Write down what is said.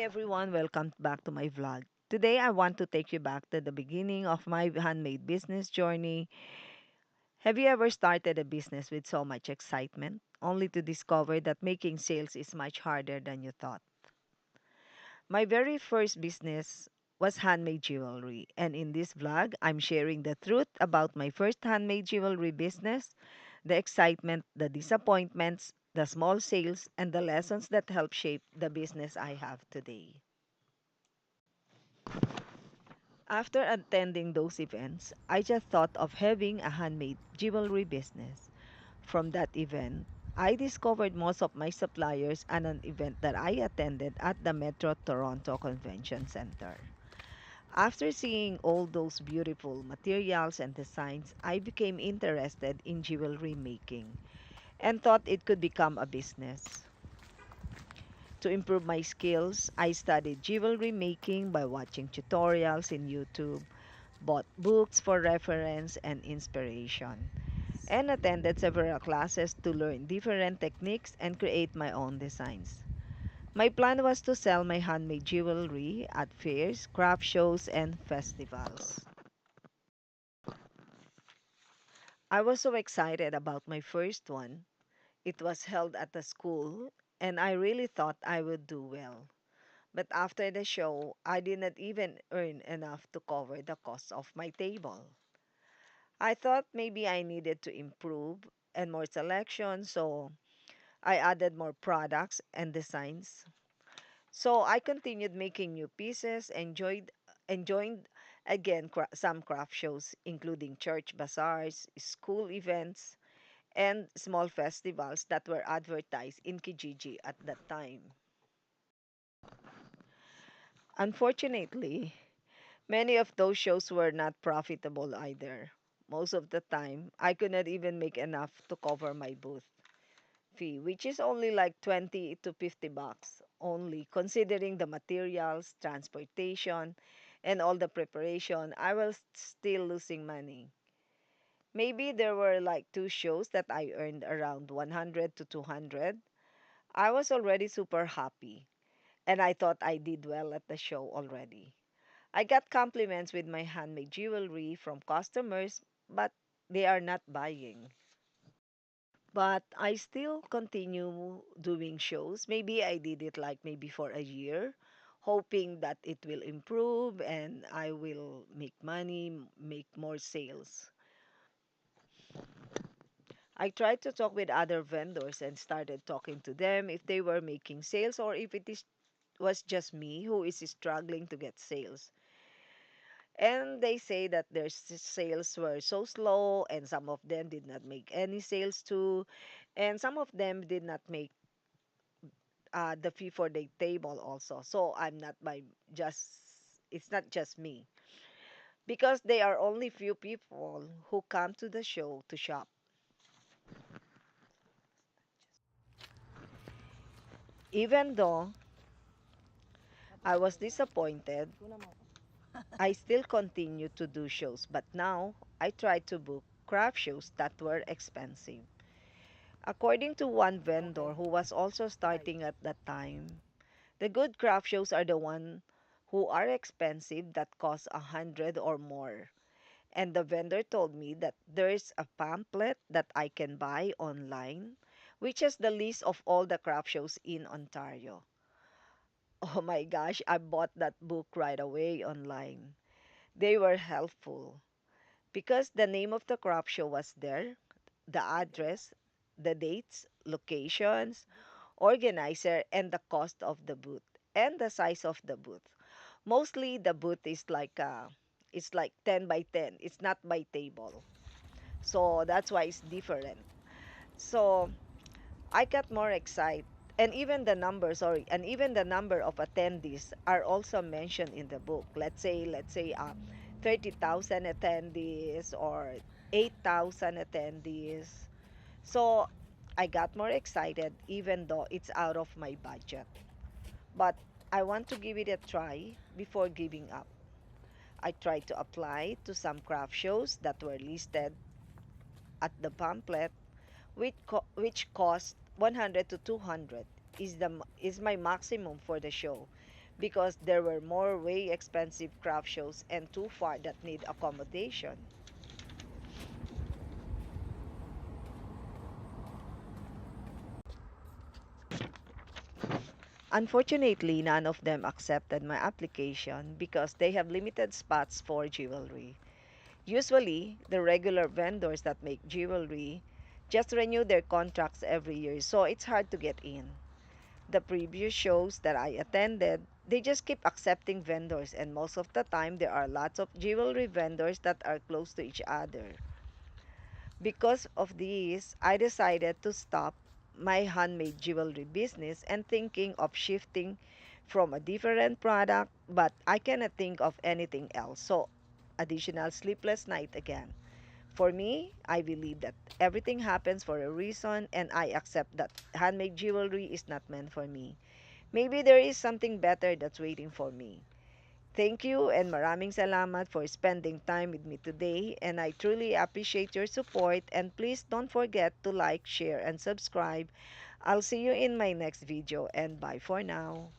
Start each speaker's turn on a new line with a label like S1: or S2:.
S1: everyone, welcome back to my vlog. Today I want to take you back to the beginning of my handmade business journey. Have you ever started a business with so much excitement, only to discover that making sales is much harder than you thought? My very first business was handmade jewelry, and in this vlog, I'm sharing the truth about my first handmade jewelry business, the excitement, the disappointments, the small sales, and the lessons that help shape the business I have today. After attending those events, I just thought of having a handmade jewelry business. From that event, I discovered most of my suppliers at an event that I attended at the Metro Toronto Convention Center. After seeing all those beautiful materials and designs, I became interested in jewelry making and thought it could become a business. To improve my skills, I studied jewelry making by watching tutorials in YouTube, bought books for reference and inspiration, and attended several classes to learn different techniques and create my own designs. My plan was to sell my handmade jewelry at fairs, craft shows, and festivals. I was so excited about my first one. It was held at a school, and I really thought I would do well. But after the show, I did not even earn enough to cover the cost of my table. I thought maybe I needed to improve and more selection, so I added more products and designs. So I continued making new pieces, and joined again some craft shows, including church bazaars, school events, and small festivals that were advertised in Kijiji at that time. Unfortunately, many of those shows were not profitable either. Most of the time, I could not even make enough to cover my booth fee, which is only like 20 to 50 bucks only, considering the materials, transportation, and all the preparation. I was still losing money. Maybe there were like two shows that I earned around 100 to 200. I was already super happy, and I thought I did well at the show already. I got compliments with my handmade jewelry from customers, but they are not buying. But I still continue doing shows. Maybe I did it like maybe for a year, hoping that it will improve and I will make money, make more sales. I tried to talk with other vendors and started talking to them if they were making sales or if was just me who is struggling to get sales. And they say that their sales were so slow, and some of them did not make any sales too, and some of them did not make the fee for the table also. So I'm not by just it's not just me because there are only few people who come to the show to shop. Even though I was disappointed, I still continue to do shows, but now I try to book craft shows that were expensive. According to one vendor who was also starting at that time, the good craft shows are the one who are expensive that cost 100 or more. And the vendor told me that there's a pamphlet that I can buy online, which is the list of all the craft shows in Ontario. Oh my gosh, I bought that book right away online. They were helpful because the name of the craft show was there, the address, the dates, locations, organizer, and the cost of the booth, and the size of the booth. Mostly the booth is like it's like 10 by 10. It's not by table. So that's why it's different. So I got more excited. And even the number of attendees are also mentioned in the book. Let's say 30,000 attendees or 8,000 attendees. So I got more excited even though it's out of my budget. But I want to give it a try before giving up. I tried to apply to some craft shows that were listed at the pamphlet, which cost 100 to 200 is my maximum for the show because there were more way expensive craft shows and too far that need accommodation. Unfortunately, none of them accepted my application because they have limited spots for jewelry. Usually, the regular vendors that make jewelry just renew their contracts every year, so it's hard to get in. The previous shows that I attended, they just keep accepting vendors, and most of the time, there are lots of jewelry vendors that are close to each other. Because of this, I decided to stop my handmade jewelry business and thinking of shifting from a different product, but I cannot think of anything else. So, additional sleepless night again. For me, I believe that everything happens for a reason and I accept that handmade jewelry is not meant for me. Maybe there is something better that's waiting for me. Thank you and maraming salamat for spending time with me today and I truly appreciate your support and please don't forget to like, share and subscribe. I'll see you in my next video and bye for now.